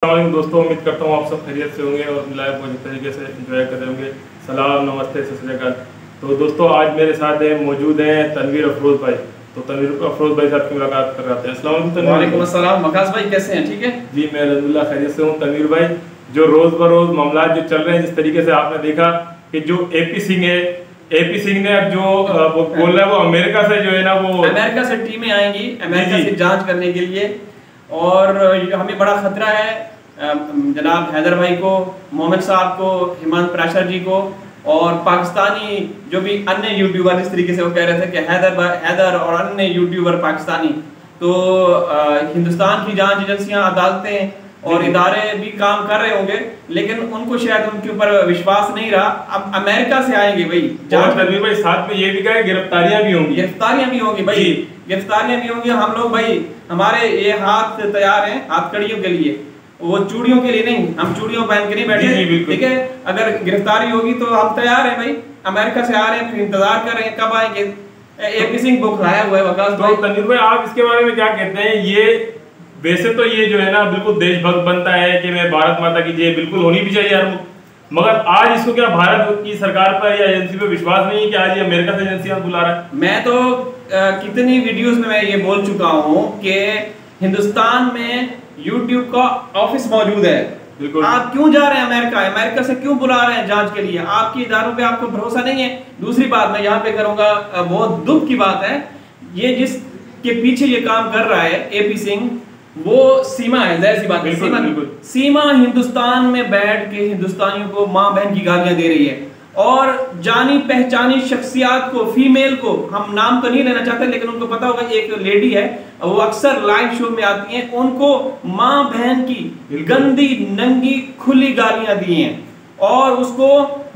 अस्सलाम दोस्तों, उम्मीद करता हूँ आप सब खैरियत से होंगे और लाइव को जिस तरीके से एंजॉय कर रहे होंगे। सलाम, नमस्ते, सत श्री अकाल। तो दोस्तों आज मेरे साथ मौजूद हैं तनवीर अफरोज भाई। तो तनवीर अफरोज भाई साहब की मुलाकात कर रहे हैं। अस्सलाम वालेकुम। वालेकुम अस्सलाम। मकास भाई कैसे हैं? ठीक है जी, मैं अल्हम्दुलिल्लाह खैरियत से हूँ। तनवीर भाई, जो रोज़ बरोज़ मामला जो चल रहे हैं, जिस तरीके से आपने देखा कि जो AP सिंह है, AP सिंह ने अब जो वो बोल रहा है, वो अमेरिका से जो है ना, वो अमेरिका से टीमें आएंगी अमेरिका से जांच करने के लिए, और हमें बड़ा खतरा है जनाब हैदर भाई को, मोहम्मद साहब को, हेमंत प्राशर जी को, और पाकिस्तानी जो भी अन्य यूट्यूबर इस तरीके से वो कह रहे थे कि हैदर और अन्य यूट्यूबर पाकिस्तानी, तो हिंदुस्तान की जांच एजेंसियां, अदालतें और इदारे भी काम कर रहे होंगे, लेकिन उनको शायद उनके ऊपर विश्वास नहीं रहा। अब अमेरिका से आएंगे भाई जांच। तनवीर भाई साथ में ये भी कहा गिरफ्तारियां भी होंगी। गिरफ्तारियां भी होंगी भाई, गिरफ्तारियां भी होंगी। हम लोग भाई, हमारे ये हाथ तैयार हैं हथकड़ियों के लिए, वो चूड़ियों के लिए नहीं। हम चूड़ियों पहन के नहीं बैठे, ठीक है। अगर गिरफ्तारी होगी तो हम तैयार हैं भाई। अमेरिका से आ रहे हैं, फिर इंतजार कर रहे हैं कब आएंगे। AP सिंह बुखलाया हुआ है वकास भाई। तो तनवीर भाई, आप इसके बारे में क्या कहते हैं? ये वैसे तो ये जो है ना बिल्कुल देशभक्त बनता है कि मैं भारत माता की जय, बिल्कुल होनी भी चाहिए यार, मगर आज इसको क्या भारत की सरकार पर या एजेंसी पर विश्वास नहीं है कि आज ये अमेरिका से एजेंसियां बुला रहा है? मैं तो कितनी वीडियोस में मैं ये बोल चुका हूँ कि हिंदुस्तान में YouTube का ऑफिस मौजूद है। आप क्यों जा रहे हैं अमेरिका? अमेरिका से क्यों बुला रहे हैं जांच के लिए? आपके इदारों पे आपको भरोसा नहीं है। दूसरी बात मैं यहाँ पे करूंगा, बहुत दुख की बात है, ये जिसके पीछे ये काम कर रहा है AP सिंह, वो सीमा है। जाहिर सी बात है, सीमा हिंदुस्तान में बैठ के हिंदुस्तानियों को माँ बहन की गालियां दे रही है, और जानी पहचानी शख्सियत को, फीमेल को, हम नाम तो नहीं लेना चाहते, लेकिन उनको पता होगा, एक लेडी है, वो अक्सर लाइव शो में आती हैं, उनको माँ बहन की गंदी नंगी खुली गालियां दी हैं। और उसको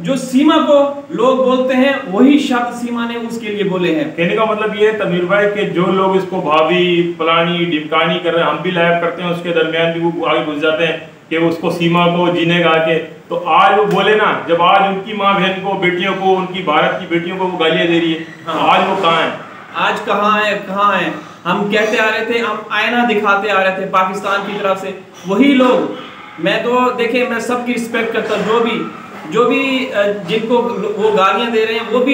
जो सीमा को लोग बोलते हैं, वही शब्द सीमा ने उसके लिए बोले हैं। कहने का मतलब ये है तनवीर भाई कि जो लोग इसको भाभी फलानी डिमकानी कर रहे हैं, हम भी लाइव करते हैं, उसके दरमियान भी वो आगे घुस जाते हैं कि उसको सीमा को जीने गा के। तो आज वो बोले ना, जब आज उनकी माँ बहन को, बेटियों को, उनकी भारत की बेटियों को वो गालियां दे रही है, तो आज वो कहाँ है? आज कहाँ है? हम कहते आ रहे थे, हम आईना दिखाते आ रहे थे पाकिस्तान की तरफ से, वही लोग। मैं तो देखे, मैं सबकी रिस्पेक्ट करता हूँ, जो भी जिनको वो गालियां दे रहे हैं, वो भी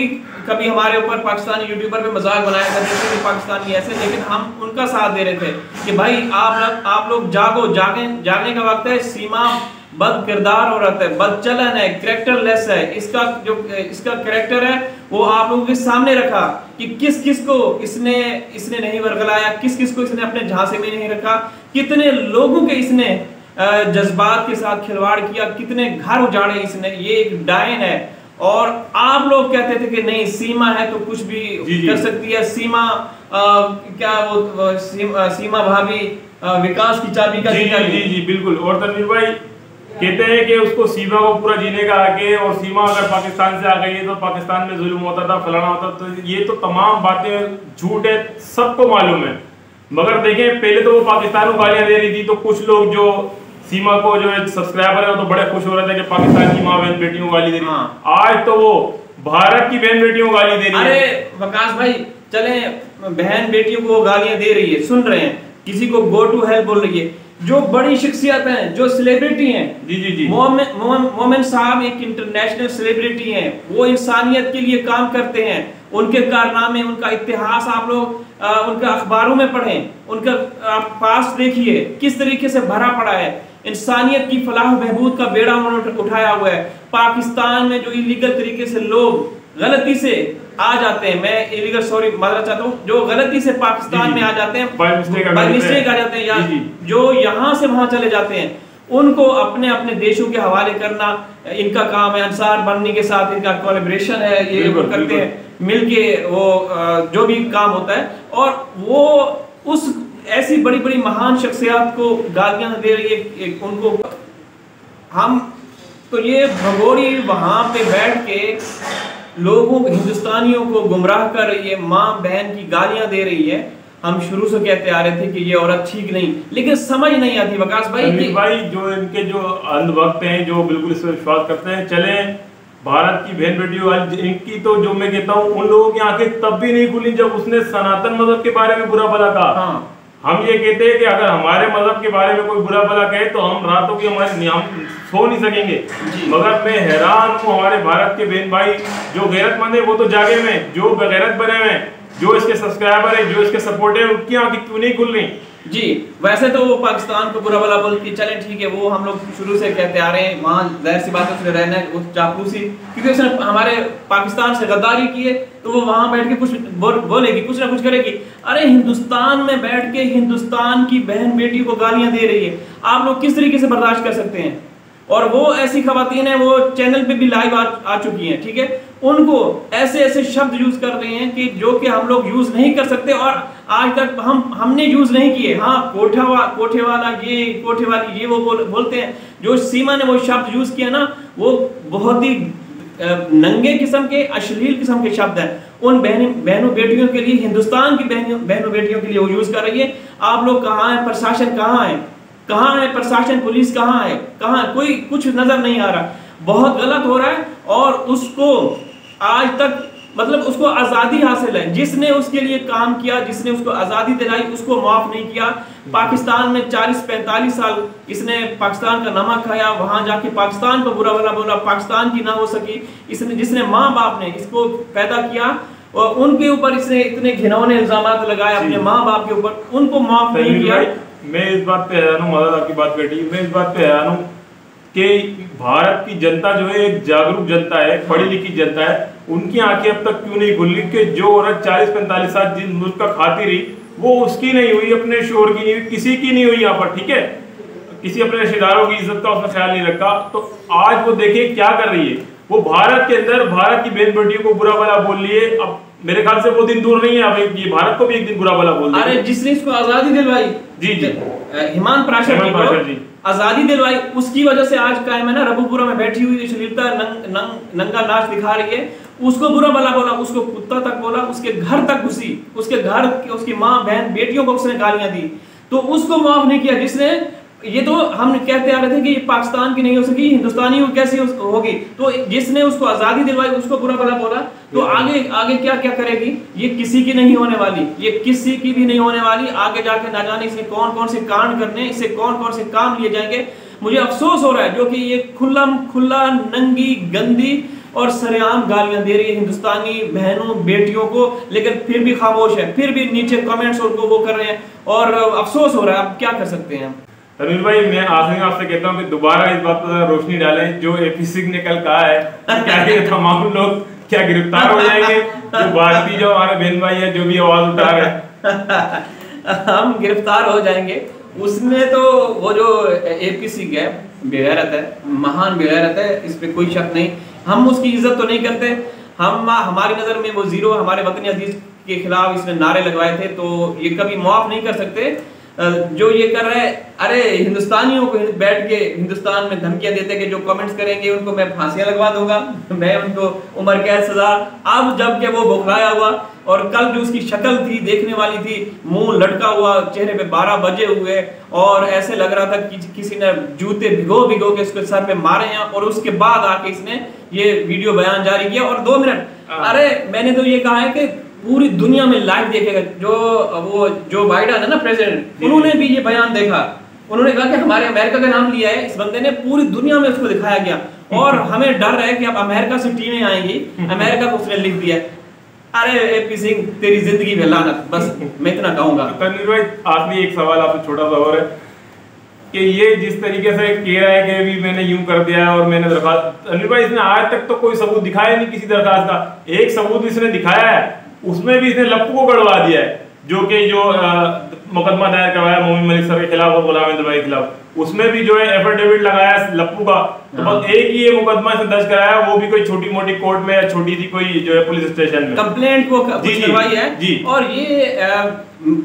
कभी हमारे ऊपर पाकिस्तानी यूट्यूबर पे मजाक बनाया करते थे कि पाकिस्तानी ऐसे, लेकिन हम उनका साथ दे रहे थे कि भाई आप लोग जागो, जागने का वक्त है। सीमा बद किरदार औरत है, बदचलन है, कैरेक्टरलेस है। इसका कैरेक्टर है वो आप लोगों के सामने रखा कि किस किस को इसने नहीं वर्गलाया, किस किस को इसने अपने झांसे में नहीं रखा, कितने लोगों के इसने जज्बात के साथ खिलवाड़ किया, कितने घर उजाड़े इसने। ये एक डायन है। और आप लोग कहते थे कि नहीं, सीमा है तो कुछ भी कर सकती है। सीमा सीमा भाभी विकास की चाबी का जी बिल्कुल। और तनवीर भाई कहते हैं कि उसको सीमा को पूरा जीने का आगे, और सीमा अगर पाकिस्तान से आ गई है तो पाकिस्तान में जुल्म होता था, फलाना होता। तो ये तो तमाम बातें झूठ है, सबको मालूम है। मगर देखें, पहले तो वो पाकिस्तान को गालियां दे रही थी, तो कुछ लोग जो सीमा को जो सब्सक्राइबर है वो तो बड़े खुश हो रहे थे कि पाकिस्तान की माँ बहन बेटियों को गाली दे रही है। आज तो वो भारत की बहन बेटियों को गाली दे रही है। अरे वकास भाई, चले, बहन बेटियों को गालियां दे रही है, सुन रहे हैं, किसी को गो टू हेल बोल रही है। जो बड़ी शख्सियत हैं, जो सेलिब्रिटी हैं, जी मोमिन साहब एक इंटरनेशनल सेलिब्रिटी हैं, वो इंसानियत के लिए काम करते हैं। उनके कारनामे, उनका इतिहास आप लोग उनका अखबारों में पढ़ें, उनका आप पास देखिए किस तरीके से भरा पड़ा है। इंसानियत की फलाह बहबूद का बेड़ा उन्होंने उठाया हुआ है। पाकिस्तान में जो इलीगल तरीके से लोग गलती से आ जाते हैं, मैं इलीगल सॉरी माजरा चाहता हूँ, जो गलती से पाकिस्तान में आ जाते हैं, बाय मिस्टेक आ जाते हैं, या जो यहाँ से वहां चले जाते हैं, उनको अपने अपने देशों के हवाले करना इनका काम है। अंसार बनने के साथ इनका कोलैबोरेशन है, ये वो करते हैं मिलके, वो जो भी काम होता है। और वो उस ऐसी बड़ी बड़ी महान शख्सियत को गालियां दे रही है उनको। हम तो ये भगोड़ी वहां पे बैठ के लोगों, हिंदुस्तानियों को गुमराह कर रही है, माँ बहन की गालियां दे रही है। हम शुरू से कहते आ रहे थे कि ये औरत ठीक नहीं, लेकिन समझ नहीं आती वकास भाई जो इनके जो अंधभक्त हैं, जो बिल्कुल इस पर विश्वास करते हैं, चले भारत की बहन बेटियों वाली, इनकी तो जो मैं कहता हूँ, उन लोगों की आंखें तब भी नहीं खुली जब उसने सनातन मजहब के बारे में बुरा भला कहा। हम ये कहते हैं कि अगर हमारे मजहब के बारे में कोई बुरा भला कहे तो हम रातों की हमारे हम सो नहीं सकेंगे। मगर मैं हैरान हूँ, हमारे भारत के बहन भाई जो गैरतमंद है वो तो जागे में, जो बेगैरत बने हुए हैं, जो इसके सब्सक्राइबर है, जो इसके सपोर्टर है, उनकी आंखें क्यों नहीं खुल रही? जी वैसे तो वो पाकिस्तान को बुरा भला बोल के चले, ठीक है, वो हम लोग शुरू से कहते आ रहे हैं, वहाँ जाहिर सी बात है उसने रहना है, वो चापलूसी, क्योंकि उसने हमारे पाकिस्तान से गद्दारी की है, तो वो वहाँ बैठ के कुछ बोलेगी, कुछ ना कुछ करेगी। अरे हिंदुस्तान में बैठ के हिंदुस्तान की बहन बेटी को गालियां दे रही है, आप लोग किस तरीके से बर्दाश्त कर सकते हैं? और वो ऐसी खवातीन है, वो चैनल पे भी लाइव आ चुकी हैं, ठीक है, उनको ऐसे ऐसे शब्द यूज कर रहे हैं कि जो कि हम लोग यूज नहीं कर सकते और आज तक हमने यूज नहीं किए। हाँ, कोठे वाला ये, कोठे वाली ये, वो बोलते हैं। जो सीमा ने वो शब्द यूज किया ना, वो बहुत ही नंगे किस्म के, अश्लील किस्म के शब्द हैं। उन बहनों बेटियों के लिए, हिंदुस्तान की बहनों बेटियों के लिए वो यूज कर रही है। आप लोग कहाँ हैं? प्रशासन कहाँ है? कहाँ है प्रशासन? पुलिस कहाँ है? कहाँ? कोई कुछ नजर नहीं आ रहा। बहुत गलत हो रहा है और उसको आज तक मतलब उसको आज़ादी हासिल है, जिसने उसके लिए काम किया, जिसने उसको आज़ादी दिलाई, उसको माफ़ नहीं किया। पाकिस्तान में 40-45 साल इसने पाकिस्तान का नमक खाया, वहाँ जाके पाकिस्तान को बुरा भला बोला, पाकिस्तान की ना हो सकी। इसने जिसने माँ बाप ने इसको पैदा किया और उनके ऊपर इसने इतने घिनौने इल्जामात लगाए अपने माँ बाप के ऊपर, उनको माफ़ नहीं किया। मैं इस बात पे हैरान हूँ, मदद आपकी बात कटी, मैं इस बात पे हैरान हूँ कि भारत की जनता जो है एक जागरूक जनता है, पढ़ी लिखी जनता है, उनकी आंखें अब तक क्यों नहीं खुली कि जो औरत 40-45 साल जिस मुल्क का खाती रही वो उसकी नहीं हुई, अपने शोहर की नहीं हुई, किसी की नहीं हुई यहाँ पर, ठीक है, किसी अपने रिश्तेदारों की इज्जत का उसने ख्याल नहीं रखा। तो आज वो देखिए क्या कर रही है, वो भारत के अंदर भारत की बहन बेटियों को बुरा भला बोल रही है। अब मेरे ख्याल से वो दिन दूर नहीं है, अब ये भारत को भी एक दिन बुरा भला बोल रही है। अरे जिसने इसको आजादी दिलवाई, जी जी, हिमांत पाशा जी आजादी दिलवाई, उसकी वजह से आज कायम है ना, रबुपुरा में बैठी हुई अश्लीलता नंगा नाच दिखा रही है, उसको बुरा भला बोला, उसको कुत्ता तक बोला, उसके घर तक घुसी, उसके घर उसकी माँ बहन बेटियों को उसने गालियां दी, तो उसको माफ नहीं किया। जिसने ये तो हम कहते आ रहे थे कि ये पाकिस्तान की नहीं हो सकी, हिंदुस्तानी कैसी होगी, तो जिसने उसको आजादी दिलवाई उसको बुरा भला बोला, तो आगे क्या क्या करेगी? ये किसी की नहीं होने वाली, ये किसी की भी नहीं होने वाली। आगे जाके ना जाने इसे कौन कौन से कांड करने, इससे कौन कौन से काम लिए जाएंगे। मुझे अफसोस हो रहा है जो कि ये खुला नंगी गंदी और सरेआम गालियां दे रही है हिंदुस्तानी बहनों बेटियों को, लेकिन फिर भी खामोश है, फिर भी नीचे कमेंट्स उनको वो कर रहे हैं और अफसोस हो रहा है। अब क्या कर सकते हैं हम? तनवीर भाई, मैं आखिरी में आपसे कहता हूँ कि दोबारा इस बात पर रोशनी डालें जो एपी सिंह ने कल कहा है, क्या ये तमाम लोग क्या गिरफ्तार हो जाएंगे? जो भारतीय जो हमारे बहन भाई है जो भी आवाज उठा रहे हैं हम गिरफ्तार हो जाएंगे। उसमें तो वो जो एपी सिंह है बेगैरत है, महान बेगैरत है, इस पे कोई शक नहीं। हम उसकी इज्जत तो नहीं करते, हम हमारी नज़र में वो जीरो। हमारे वतन अजीज के खिलाफ इसने नारे लगवाए थे, तो ये कभी माफ नहीं कर सकते जो ये कर रहे हैं। अरे हिंदुस्तानियों को बैठ के हिंदुस्तान में धमकियां देते कि जो कमेंट्स करेंगे उनको मैं फांसियां लगवा दूंगा, मैं उनको उम्र कैद सजा। अब जब के वो बौखलाया हुआ और कल जो उसकी शक्ल थी देखने वाली थी, मुंह लटका हुआ, चेहरे पे 12 बजे हुए और ऐसे लग रहा था कि किसी ने जूते भिगो के उसके सर पे मारे हैं। और उसके बाद आके इसने ये वीडियो बयान जारी किया और 2 मिनट, अरे मैंने तो ये कहा है कि पूरी दुनिया में लाइव देखेगा। जो बाइडेन है ना प्रेसिडेंट, उन्होंने भी ये बयान देखा, उन्होंने कहा कि हमारे अमेरिका का नाम लिया है इस बंदे ने, पूरी दुनिया में उसको दिखाया गया और हमें डर है कि अब अमेरिका से टीमें आएंगी, अमेरिका को उसने लिख दिया। अरे एपी सिंह तेरी जिंदगी में लानत, बस मैं इतना कहूंगा। तनवीर भाई, आखिरी एक सवाल आपसे छोटा सा और है कि ये जिस तरीके से कह रहा है कि भी मैंने यूं कर दिया है और मैंने दरखास्त, तनवीर भाई इसने आज तक तो कोई सबूत दिखाया नहीं किसी दरखास्त का। एक सबूत इसने दिखाया है, उसमें भी इसने लप्पू को गड़वा दिया है, जो मुकदमा दायर करवाया मोमिन मलिक सर के खिलाफ और गुलाम इंद्र भाई के खिलाफ, उसमें भी जो है एफिडेविट लगाया लप्पू का। तो बस एक ही ये मुकदमा से दर्ज कराया, वो भी कोई छोटी मोटी कोर्ट में या छोटी सी कोई जो है पुलिस स्टेशन में कंप्लेंट को करवाई है जी। और ये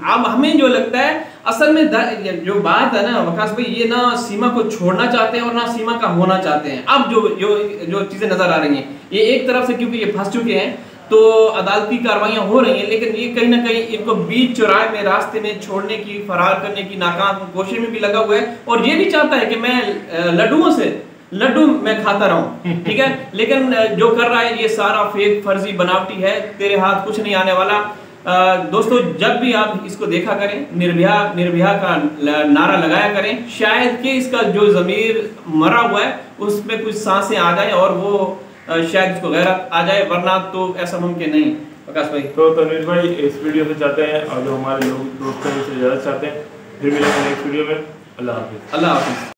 अब हमें जो लगता है असल में जो बात है ना वकास भाई, ये ना सीमा को छोड़ना चाहते हैं और ना सीमा का होना चाहते हैं। अब जो चीजें नजर आ रही हैं, ये एक तरफ से क्योंकि ये फंस चुके हैं तो अदालती कार्रवाइयां हो रही हैं, लेकिन ये कहीं ना कहीं इनको बीच चौराहे में रास्ते में छोड़ने की, फरार करने की नाकाम कोशिश में भी लगा हुआ है। और ये भी चाहता है कि मैं लड्डू मैं खाता रहूं, ठीक है, लेकिन जो कर रहा है ये सारा फेक फर्जी बनावटी है, तेरे हाथ कुछ नहीं आने वाला। दोस्तों जब भी आप इसको देखा करें, निर्भया निर्भया का नारा लगाया करें, शायद कि इसका जो ज़मीर मरा हुआ है उसमें कुछ सांसें आ जाए और वो शायद उसको गैरत आ जाए, वरना तो ऐसा मुमकिन नहीं। प्रकाश भाई, तो तनवीर भाई इस वीडियो से चाहते हैं और जो हमारे लोग दोस्त हैं इससे ज़्यादा चाहते हैं, फिर मिलेंगे नेक्स्ट वीडियो में। अल्लाह हाफिज़। अल्लाह हाफिज़।